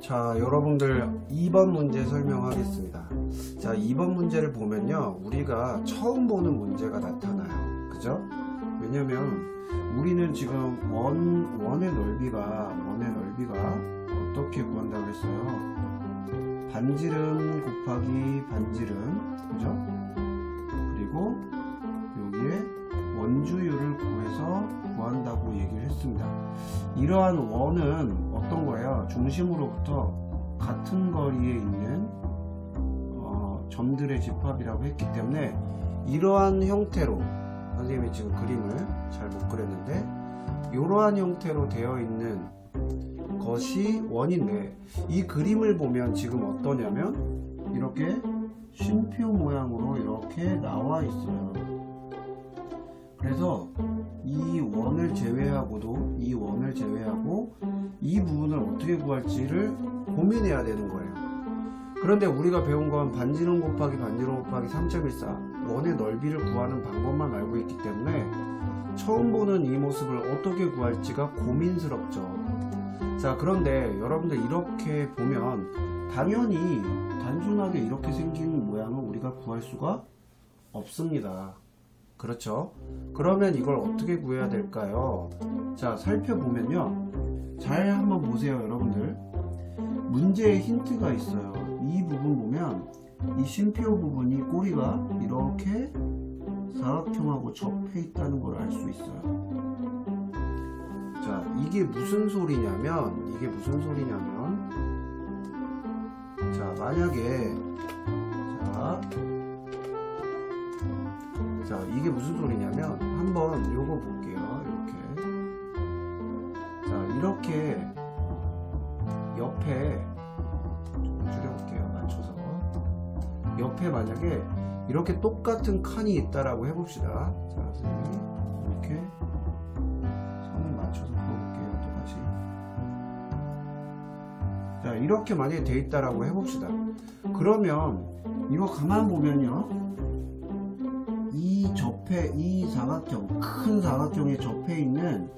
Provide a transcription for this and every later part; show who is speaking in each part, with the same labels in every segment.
Speaker 1: 자, 여러분들 2번 문제 설명하겠습니다. 자, 2번 문제를 보면요, 우리가 처음 보는 문제가 나타나요. 그죠? 왜냐면 우리는 지금 원의 넓이가 어떻게 구한다고 했어요? 반지름 곱하기 반지름, 그죠? 그리고 여기에 원주율을 구해서 구한다고 얘기를 했습니다. 이러한 원은 어떤 거예요? 중심으로부터 같은 거리에 있는 점들의 집합이라고 했기 때문에 이러한 형태로, 선생님이 지금 그림을 잘 못 그렸는데 이러한 형태로 되어 있는 것이 원인데, 이 그림을 보면 지금 어떠냐면 이렇게 쉼표 모양으로 이렇게 나와 있어요. 그래서 이 원을 제외하고 이 부분을 어떻게 구할지를 고민해야 되는 거예요. 그런데 우리가 배운 건 반지름 곱하기 반지름 곱하기 3.14 원의 넓이를 구하는 방법만 알고 있기 때문에 처음 보는 이 모습을 어떻게 구할지가 고민스럽죠. 자, 그런데 여러분들 이렇게 보면 당연히 단순하게 이렇게 생긴 모양을 우리가 구할 수가 없습니다. 그렇죠? 그러면 이걸 어떻게 구해야 될까요? 자, 살펴보면요, 잘 한번 보세요. 여러분들 문제에 힌트가 있어요. 이 부분 보면 이 쉼표 부분이 꼬리가 이렇게 사각형하고 접해 있다는 걸 알 수 있어요. 자, 이게 무슨 소리냐면 자, 만약에 자, 이게 무슨 소리냐면 한번 요거 볼게요. 이렇게 옆에 좀 줄여볼게요. 맞춰서 옆에 만약에 이렇게 똑같은 칸이 있다라고 해봅시다. 자, 선생님이 이렇게 선을 맞춰서 그어볼게요. 똑같이. 자, 이렇게 만약에 돼 있다라고 해봅시다. 그러면 이거 가만 보면요, 이 사각형, 큰 사각형에 접해 있는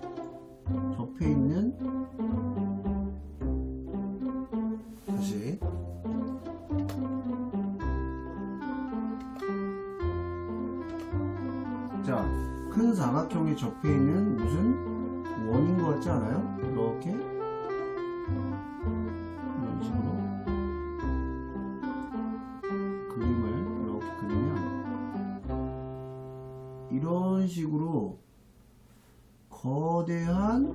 Speaker 1: 다시 자, 큰 사각형에 접해 있는 무슨 원인 것 같지 않아요? 이렇게 이런 식으로 그림을 이렇게 그리면 이런 식으로 거대한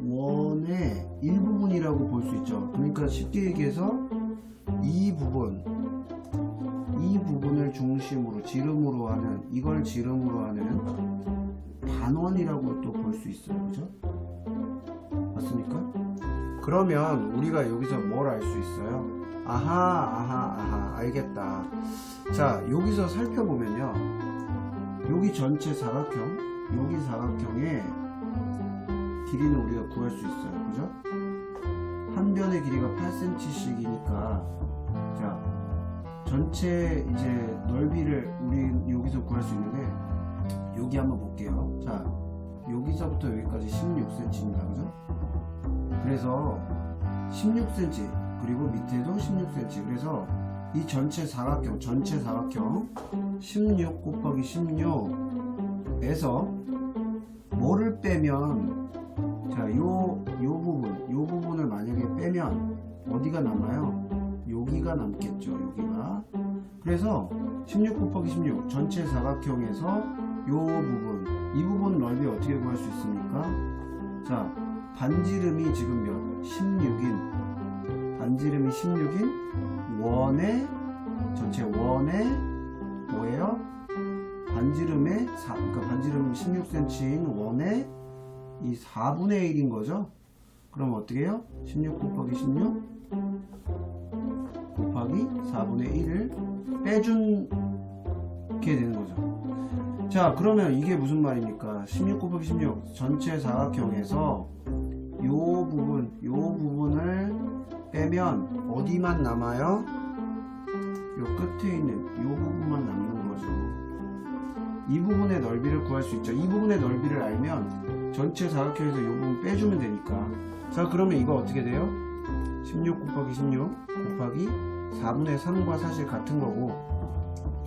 Speaker 1: 원의 일부분이라고 볼 수 있죠. 그러니까 쉽게 얘기해서 이 부분을 중심으로 이걸 지름으로 하는 반원이라고 또 볼 수 있어요. 그죠? 맞습니까? 그러면 우리가 여기서 뭘 알 수 있어요? 아하, 알겠다. 자, 여기서 살펴보면요, 여기 전체 여기 사각형의 길이는 우리가 구할 수 있어요. 그죠? 한 변의 길이가 8cm씩이니까, 자, 전체 이제 넓이를 우리 여기서 구할 수 있는데, 여기 한번 볼게요. 자, 여기서부터 여기까지 16cm입니다. 그죠? 그래서 16cm, 그리고 밑에도 16cm. 그래서 이 전체 사각형 16 곱하기 16에서 뭐를 빼면, 자, 요 부분을 만약에 빼면 어디가 남아요? 여기가 남겠죠. 여기가. 그래서 16 곱하기 16 전체 사각형에서 이 부분 넓이 어떻게 구할 수 있습니까? 자, 반지름이 지금 몇? 16인 전체 원의 뭐예요? 반지름의 그러니까 반지름 16cm인 원의 이 4분의 1인 거죠. 그럼 어떻게 해요? 16 곱하기 16 곱하기 4분의 1을 빼준 게 되는 거죠. 자, 그러면 이게 무슨 말입니까? 16 곱하기 16 전체 사각형에서 요 부분을 빼면 어디만 남아요? 요 끝에 있는 요 부분만 남는 거죠. 이 부분의 넓이를 구할 수 있죠. 이 부분의 넓이를 알면 전체 사각형에서 이 부분 빼주면 되니까. 자, 그러면 이거 어떻게 돼요? 16 곱하기 16 곱하기 4분의 3과 사실 같은 거고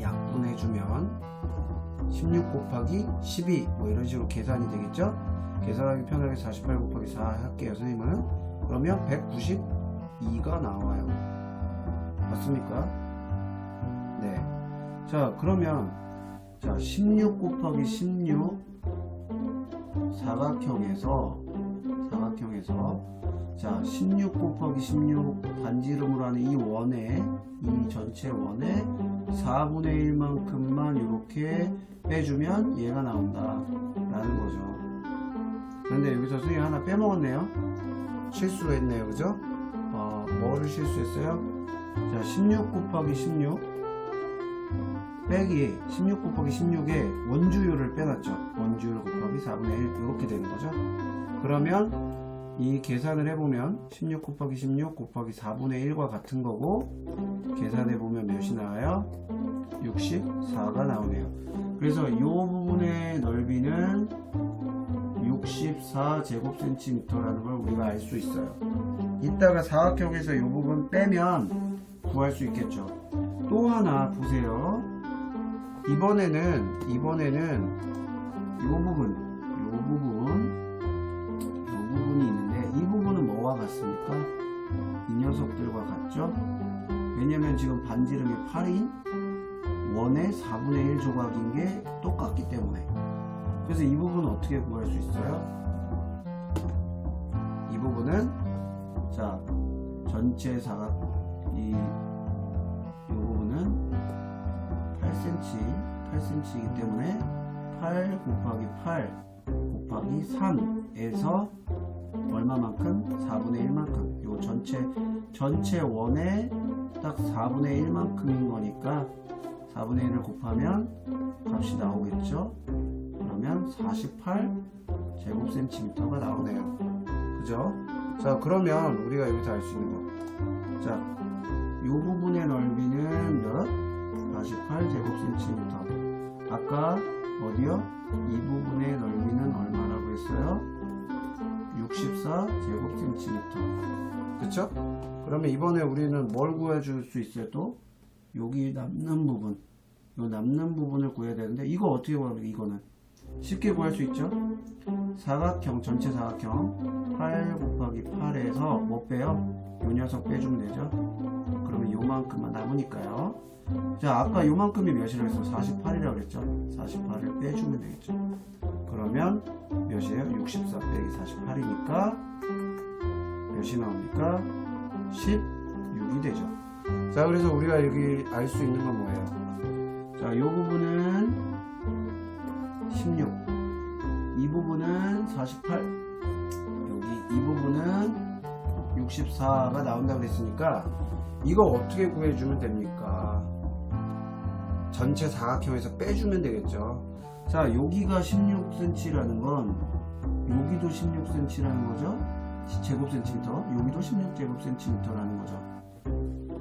Speaker 1: 약분해주면 16 곱하기 12 뭐 이런 식으로 계산이 되겠죠. 계산하기 편하게 48 곱하기 4 할게요 선생님은. 그러면 192가 나와요. 맞습니까? 네. 자 그러면 자 16 곱하기 16 사각형에서 자 16 곱하기 16 반지름으로 하는 이 원에 이 전체 원에 4분의 1만큼만 이렇게 빼주면 얘가 나온다 라는 거죠. 그런데 여기서 선생님 하나 빼먹었네요. 실수했네요. 그죠? 뭐를 실수했어요? 자 16 곱하기 16 빼기 16 곱하기 16에 원주율을 빼놨죠. 원주율 곱하기 4분의 1 이렇게 되는 거죠. 그러면 이 계산을 해보면 16 곱하기 16 곱하기 4분의 1과 같은 거고 계산해보면 몇이 나와요? 64가 나오네요. 그래서 이 부분의 넓이는 64제곱센티미터라는 걸 우리가 알 수 있어요. 이따가 사각형에서 이 부분 빼면 구할 수 있겠죠. 또 하나 보세요. 이번에는 이 부분이 있는데 이 부분은 뭐와 같습니까? 이 녀석들과 같죠? 왜냐면 지금 반지름이 8인 원의 4분의 1 조각인 게 똑같기 때문에. 그래서 이 부분은 어떻게 구할 수 있어요? 이 부분은 자 전체 사각 이 부분은 8cm이기 때문에 8 곱하기 8 곱하기 3에서 얼마만큼? 4분의 1만큼. 요 전체 원에 딱 4분의 1만큼인 거니까 4분의 1을 곱하면 값이 나오겠죠. 그러면 48제곱센티미터가 나오네요. 그죠? 자 그러면 우리가 여기서 알 수 있는 거. 자 요 부분의 넓이는 몇? 48제곱센티미터. 아까 어디요? 이 부분의 넓이는 얼마라고 했어요? 64제곱센티미터. 그쵸? 그러면 이번에 우리는 뭘 구해줄 수 있어요? 또 여기 남는 부분, 요 남는 부분을 구해야 되는데 이거 어떻게 구합니까? 이거는 쉽게 구할 수 있죠? 사각형, 전체 사각형 8 곱하기 8에서 뭐 빼요? 요 녀석 빼주면 되죠? 그러면 요만큼만 남으니까요. 자 아까 요만큼이 몇이라고 했어? 48이라고 그랬죠? 48을 빼주면 되겠죠. 그러면 몇이에요? 64 빼기 48이니까 몇이 나옵니까? 16이 되죠. 자 그래서 우리가 여기 알 수 있는 건 뭐예요? 자 요 부분은 16, 이 부분은 48, 여기 이 부분은 64가 나온다고 그랬으니까 이거 어떻게 구해주면 됩니까? 전체 사각형에서 빼주면 되겠죠. 자 여기가 16cm라는 건 여기도 16cm라는 거죠. 제곱센티미터, 여기도 16제곱센티미터라는 거죠.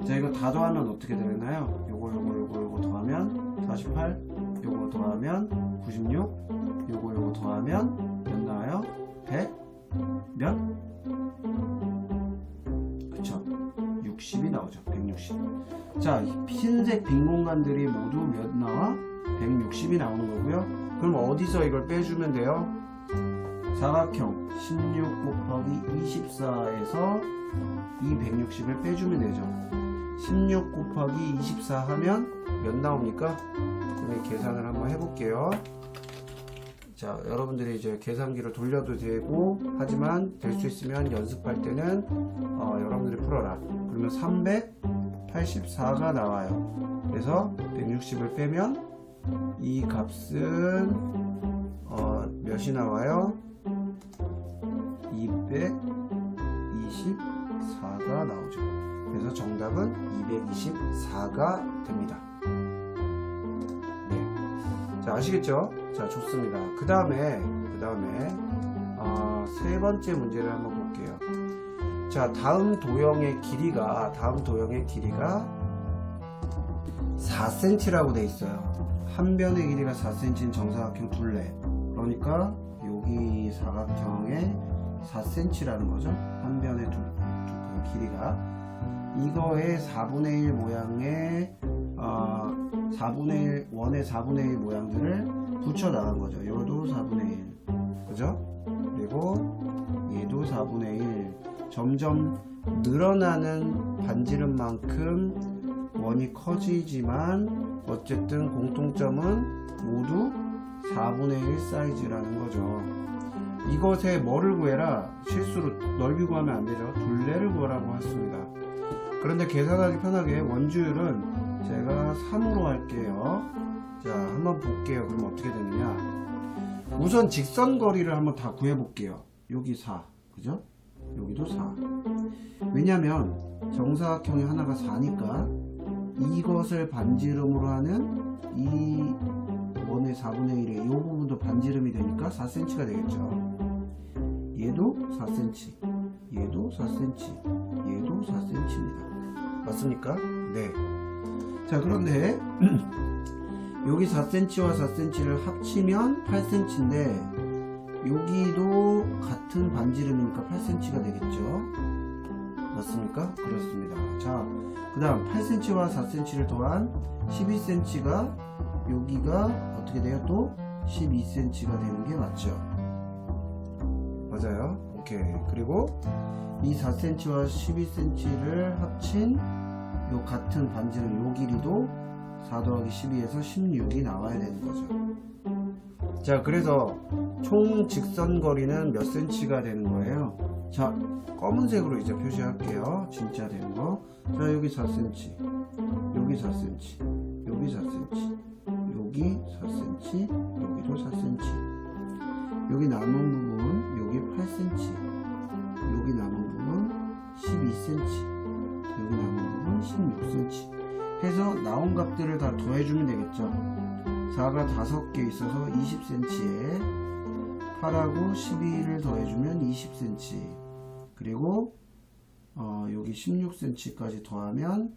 Speaker 1: 자 이거 다 더하면 어떻게 되나요? 요거 더하면 48, 요거 더하면 96, 요거 더하면 몇 나와요? 100 몇? 그쵸? 60이 나오죠. 160. 자 흰색 빈 공간들이 모두 몇 나와? 160이 나오는 거고요. 그럼 어디서 이걸 빼주면 돼요? 사각형 16 곱하기 24에서 이 160을 빼주면 되죠. 16 곱하기 24 하면 몇 나옵니까? 계산을 한번 해볼게요. 자 여러분들이 이제 계산기를 돌려도 되고 하지만 될 수 있으면 연습할 때는 여러분들이 풀어라. 그러면 384가 나와요. 그래서 160을 빼면 이 값은 몇이 나와요? 224가 나오죠. 그래서 정답은 224가 됩니다. 네. 자 아시겠죠? 자 좋습니다. 그 다음에 세 번째 문제를 한번 볼게요. 자 다음 도형의 길이가 4cm라고 돼 있어요. 한 변의 길이가 4cm인 정사각형 둘레. 그러니까 여기 사각형의 4cm라는 거죠. 한 변의 길이가 이거의 4분의 1 모양의 1의 4분의 1 모양들을 붙여 나간 거죠. 얘도 4분의 1 그죠? 그리고 얘도 4분의 1 점점 늘어나는 반지름만큼 원이 커지지만 어쨌든 공통점은 모두 4분의 1 사이즈라는 거죠. 이것에 뭐를 구해라? 실수로 넓이 구하면 안되죠. 둘레를 구하라고 했습니다. 그런데 계산하기 편하게 원주율은 제가 3으로 할게요. 자, 한번 볼게요. 그럼 어떻게 되느냐. 우선 직선거리를 한번 다 구해볼게요. 여기 4 그죠? 여기도 4. 왜냐면 정사각형이 하나가 4니까 이것을 반지름으로 하는 이 원의 4분의 1의 이 부분도 반지름이 되니까 4cm가 되겠죠. 얘도 4cm, 얘도 4cm, 얘도 4cm입니다. 맞습니까? 네. 자, 그런데 여기 4cm와 4cm를 합치면 8cm인데 여기도 같은 반지름이니까 8cm가 되겠죠. 맞습니까? 그렇습니다. 자, 그 다음 8cm와 4cm를 더한 12cm가 여기가 어떻게 돼요? 또 12cm가 되는 게 맞죠. 맞아요. 오케이. 그리고 이 4cm와 12cm를 합친 요 같은 반지름 요 길이도 4 더하기 12에서 16이 나와야 되는 거죠. 자, 그래서 총 직선거리는 몇 cm가 되는 거예요? 자, 검은색으로 이제 표시할게요. 진짜 되는 거. 자, 여기 4cm, 여기 4cm, 여기 4cm, 여기 4cm, 여기도 4cm. 여기 남은 부분, 여기 8cm, 여기 남은 부분 12cm, 여기 남은 부분 16cm 해서 나온 값들을 다 더해주면 되겠죠. 4가 5개 있어서 20cm에 8하고 12를 더해주면 20cm 그리고 여기 16cm까지 더하면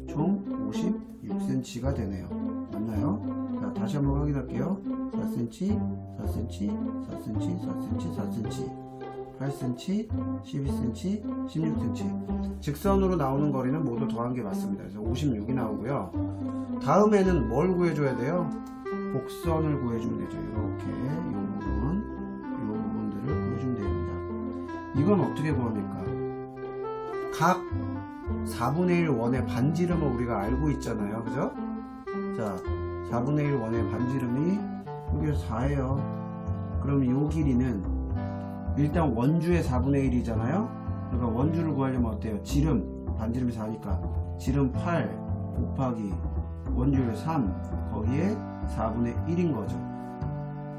Speaker 1: 총 56cm가 되네요. 맞나요? 자, 다시 한번 확인할게요. 4cm, 4cm, 4cm, 4cm, 4cm 8cm, 12cm, 16cm 직선으로 나오는 거리는 모두 더한 게 맞습니다. 그래서 56이 나오고요. 다음에는 뭘 구해줘야 돼요? 곡선을 구해주면 되죠. 이렇게 이 부분들을 구해주면 됩니다. 이건 어떻게 구합니까? 각 4분의 1 원의 반지름을 우리가 알고 있잖아요. 그죠? 자, 4분의 1 원의 반지름이 여기 4예요. 그럼 이 길이는 일단 원주의 4분의 1이잖아요. 그러니까 원주를 구하려면 어때요? 지름, 반지름이 4니까 지름 8 곱하기 원주율 3 거기에 4분의 1인 거죠.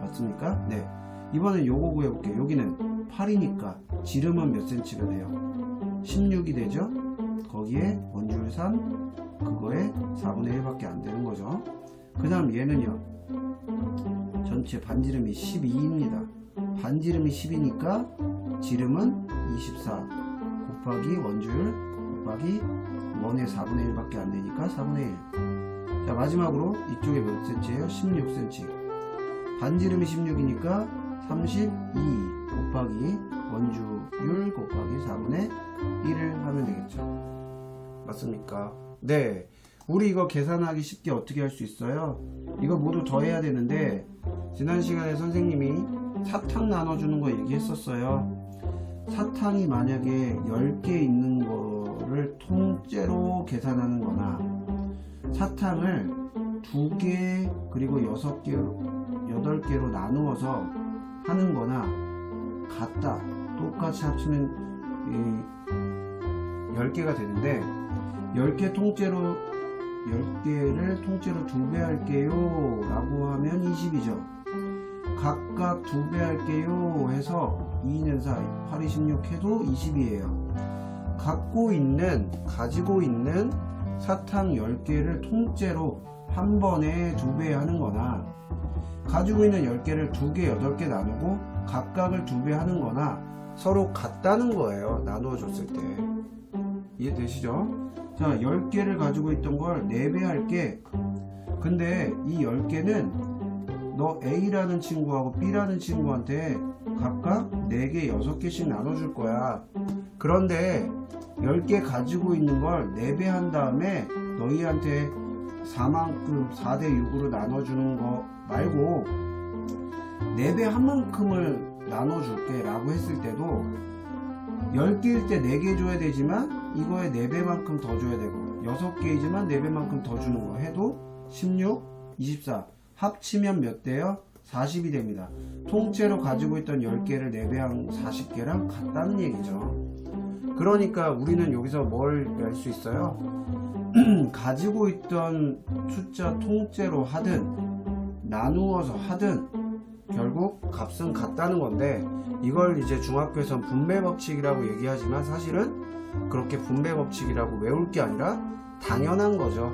Speaker 1: 맞습니까? 네. 이번엔 요거 구해볼게요. 여기는 8이니까 지름은 몇 cm가 돼요? 16이 되죠? 거기에 원주율 3 그거에 4분의 1밖에 안 되는 거죠. 그 다음 얘는요. 전체 반지름이 12입니다. 반지름이 10이니까 지름은 24 곱하기 원주율 곱하기 원의 4분의 1밖에 안 되니까 4분의 1. 자, 마지막으로 이쪽에 몇 cm예요? 16cm. 반지름이 16이니까 32 곱하기 원주율 곱하기 4분의 1을 하면 되겠죠. 맞습니까? 네. 우리 이거 계산하기 쉽게 어떻게 할 수 있어요? 이거 모두 더해야 되는데 지난 시간에 선생님이 사탕 나눠주는 거 얘기했었어요. 사탕이 만약에 10개 있는 거를 통째로 계산하는 거나 사탕을 2개 그리고 8개로 나누어서 하는 거나 같다. 똑같이 합치면 10개가 되는데 10개를 통째로 2배 할게요 라고 하면 20이죠. 각각 2배 할게요 해서 2, 2는 4, 8, 26 해도 20이에요. 가지고 있는 사탕 10개를 통째로 한 번에 2배 하는 거나 가지고 있는 10개를 2개, 8개 나누고 각각을 2배 하는 거나 서로 같다는 거예요. 나누어 줬을 때. 이해되시죠? 자, 10개를 가지고 있던 걸 4배 할게. 근데 이 10개는 너 A라는 친구하고 B라는 친구한테 각각 4개, 6개씩 나눠줄 거야. 그런데 10개 가지고 있는 걸 4배 한 다음에 너희한테 4만큼 4대 6으로 나눠주는 거 말고 4배 한 만큼을 나눠줄게 라고 했을 때도 10개일 때 4개 줘야 되지만 이거에 4배만큼 더 줘야 되고 6개이지만 4배만큼 더 주는 거 해도 16, 24 합치면 몇 대요? 40이 됩니다. 통째로 가지고 있던 10개를 4배한 40개랑 같다는 얘기죠. 그러니까 우리는 여기서 뭘 알 수 있어요? 가지고 있던 숫자 통째로 하든 나누어서 하든 결국 값은 같다는 건데, 이걸 이제 중학교에선 분배 법칙이라고 얘기하지만 사실은 그렇게 분배 법칙이라고 외울 게 아니라 당연한 거죠.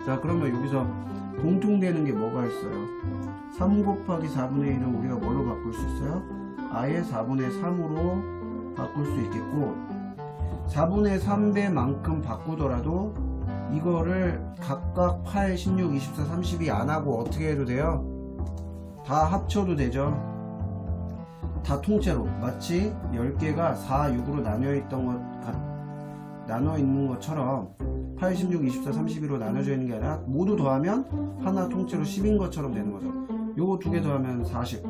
Speaker 1: 자, 그러면 여기서 공통되는 게 뭐가 있어요? 3 곱하기 4분의 1은 우리가 뭘로 바꿀 수 있어요? 아예 4분의 3으로 바꿀 수 있겠고, 4분의 3배만큼 바꾸더라도 이거를 각각 8, 16, 24, 32 안하고 어떻게 해도 돼요? 다 합쳐도 되죠. 다 통째로 마치 10개가 4, 6으로 나눠 있는 것처럼 8, 16, 24, 32로 나눠져 있는 게 아니라 모두 더하면 하나 통째로 10인 것처럼 되는 거죠. 요거 2개 더하면 40,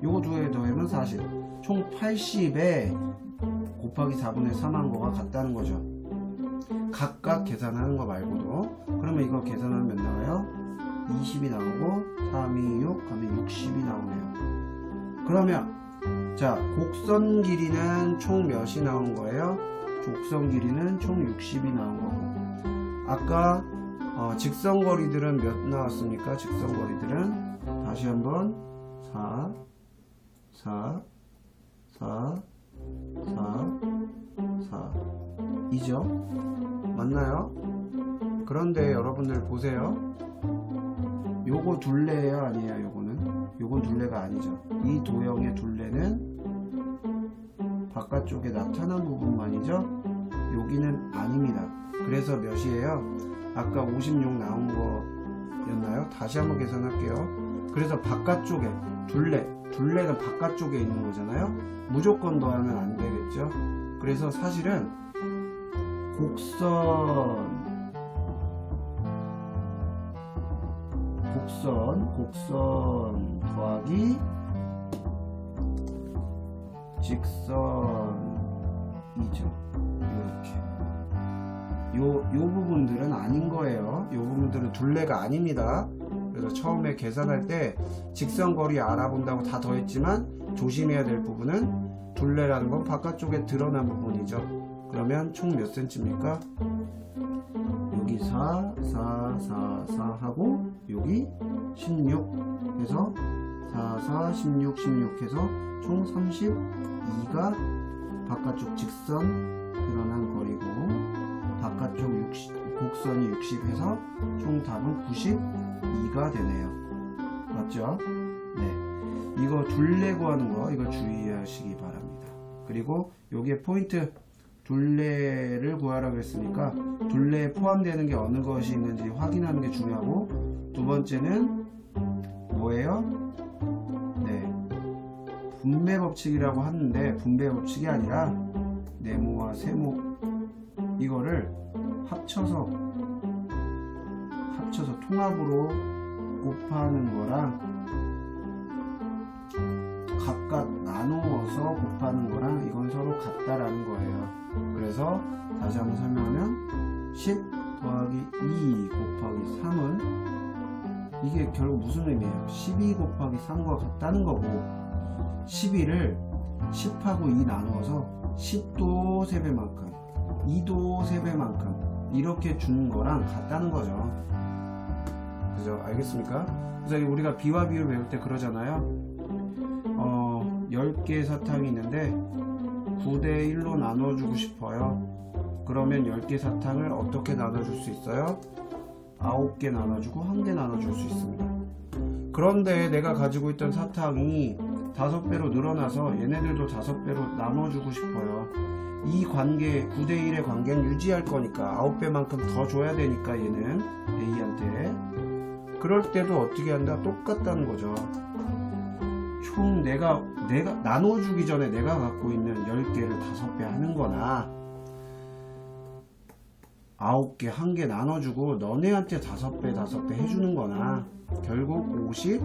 Speaker 1: 요거 2개 더하면 40, 총 80에 곱하기 4분의 3한 거가 같다는 거죠. 각각 계산하는 거 말고도. 그러면 이거 계산하면 몇 나와요? 20이 나오고 3, 2, 6 하면 60이 나오네요. 그러면 자, 곡선 길이는 총 몇이 나온 거예요? 곡선 길이는 총 60이 나온 거고, 아까 직선 거리들은 몇 나왔습니까? 직선 거리들은 다시 한번 4, 4, 4, 4, 4 이죠? 맞나요? 그런데 여러분들 보세요. 요거 둘레예요, 아니에요? 요건 둘레가 아니죠. 이 도형의 둘레는 바깥쪽에 나타난 부분만이죠. 여기는 아닙니다. 그래서 몇이에요? 아까 56 나온 거였나요? 다시 한번 계산할게요. 그래서 바깥쪽에 둘레는 바깥쪽에 있는 거잖아요. 무조건 더하면 안 되겠죠. 그래서 사실은 곡선 더하기 직선이죠. 이렇게 요 부분들은 아닌 거예요. 요 부분들은 둘레가 아닙니다. 그래서 처음에 계산할 때 직선 거리 알아본다고 다 더했지만 조심해야 될 부분은 둘레라는 건 바깥쪽에 드러난 부분이죠. 그러면 총 몇 센치입니까? 여기 4, 4, 4, 4 하고 여기 16 해서 4, 4, 16, 16 해서 총 32가 바깥쪽 직선 드러난 거리고, 바깥쪽 60, 곡선이 60 해서 총 답은 92가 되네요. 맞죠? 네. 이거 둘레 구하는 거 이거 주의하시기 바랍니다. 그리고 여기에 포인트, 둘레를 구하라고 했으니까 둘레에 포함되는 게 어느 것이 있는지 확인하는 게 중요하고, 두 번째는 뭐예요? 네, 분배 법칙이라고 하는데 분배 법칙이 아니라 네모와 세모 이거를 합쳐서 통합으로 곱하는 거랑 각각 나누어서 곱하는 거랑 이건 서로 같다라는 거예요. 그래서 다시 한번 설명하면 10 더하기 2 곱하기 3은 이게 결국 무슨 의미예요? 12 곱하기 3과 같다는 거고, 12를 10하고 2 나누어서 10도 3배만큼 2도 3배만큼 이렇게 주는 거랑 같다는 거죠. 그죠? 알겠습니까? 그래서 우리가 비와 비를 배울 때 그러잖아요. 10개의 사탕이 있는데 9대 1로 나눠주고 싶어요. 그러면 10개 사탕을 어떻게 나눠줄 수 있어요? 9개 나눠주고 1개 나눠줄 수 있습니다. 그런데 내가 가지고 있던 사탕이 5배로 늘어나서 얘네들도 5배로 나눠주고 싶어요. 이 관계, 9대 1의 관계는 유지할 거니까 9배만큼 더 줘야 되니까 얘는 A한테. 그럴 때도 어떻게 한다? 똑같다는 거죠. 총 내가 나눠주기 전에 내가 갖고 있는 10개를 5배 하는 거나 9개 1개 나눠주고 너네한테 5배 해주는 거나 결국 50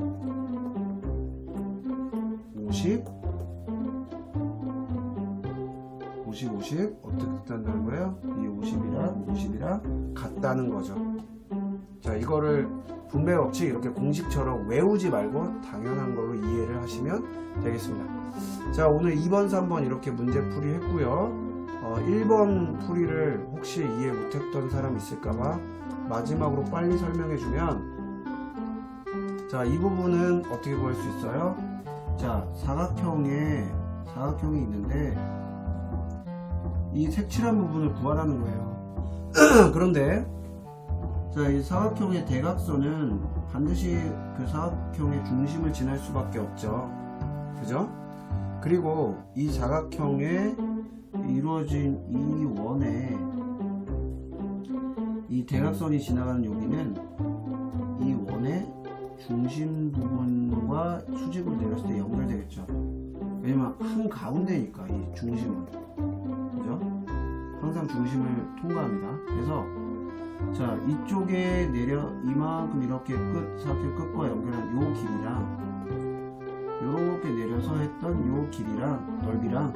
Speaker 1: 어떻게 된다는 거예요? 이 50이랑 같다는 거죠. 자, 이거를 분배 법칙 이렇게 공식처럼 외우지 말고 당연한 걸로 이해를 하시면 되겠습니다. 자, 오늘 2번 3번 이렇게 문제 풀이 했고요. 1번 풀이를 혹시 이해 못했던 사람 있을까봐 마지막으로 빨리 설명해주면, 자, 이 부분은 어떻게 구할 수 있어요? 자, 사각형이 있는데 이 색칠한 부분을 구하라는 거예요. 그런데 자, 이 사각형의 대각선은 반드시 그 사각형의 중심을 지날 수밖에 없죠. 그죠? 그리고 이 사각형에 이루어진 이 원에 이 대각선이 지나가는 여기는 이 원의 중심 부분과 수직으로 내렸을 때 연결되겠죠. 왜냐면 한가운데니까 이 중심은, 그죠? 항상 중심을 통과합니다. 그래서 자, 이쪽에 이만큼 이렇게 사각형 끝과 연결한 요 길이랑 요렇게 내려서 했던 요 길이랑 넓이랑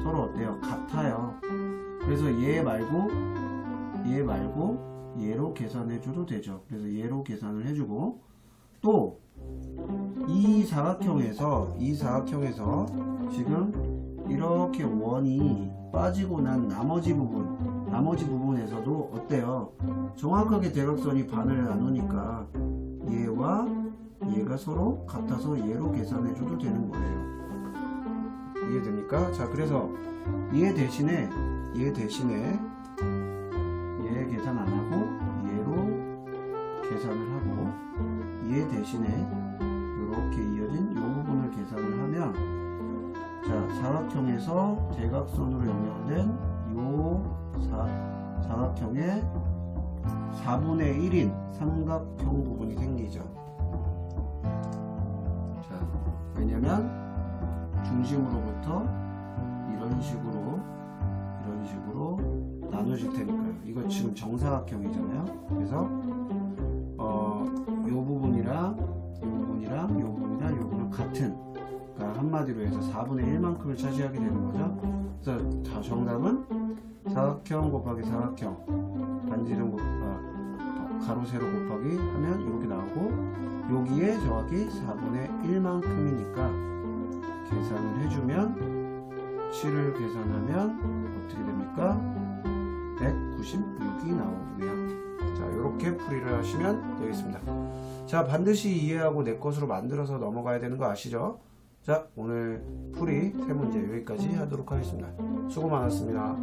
Speaker 1: 서로 어때요? 같아요. 그래서 얘 말고 얘로 계산해 줘도 되죠. 그래서 얘로 계산을 해주고, 또 이 사각형에서 지금 이렇게 원이 빠지고 난 나머지 부분에서도 어때요? 정확하게 대각선이 반을 나누니까 얘와 얘가 서로 같아서 얘로 계산해 줘도 되는 거예요. 이해됩니까? 자, 그래서 얘 대신에 얘 계산 안 하고 얘로 계산을 하고, 얘 대신에 이렇게 이어진 이 부분을 계산을 하면, 자, 사각형에서 대각선으로 연결된 요 사각형의 4분의 1인 삼각형 부분이 생기죠. 자, 왜냐면 중심으로부터 이런 식으로 나눠질 테니까요. 이거 지금 정사각형이잖아요. 그래서 요 부분이랑 요 부분은 같은, 그러니까 한마디로 해서 4분의 1만큼을 차지하게 되는 거죠. 그래서 자, 정답은 사각형 곱하기 사각형, 반지름 가로 세로 곱하기 하면 이렇게 나오고, 여기에 정확히 4분의 1만큼이니까 계산을 해주면 7을 계산하면 어떻게 됩니까? 196이 나오고요. 자, 이렇게 풀이를 하시면 되겠습니다. 자, 반드시 이해하고 내 것으로 만들어서 넘어가야 되는 거 아시죠? 자, 오늘 풀이 3문제 여기까지 하도록 하겠습니다. 수고 많았습니다.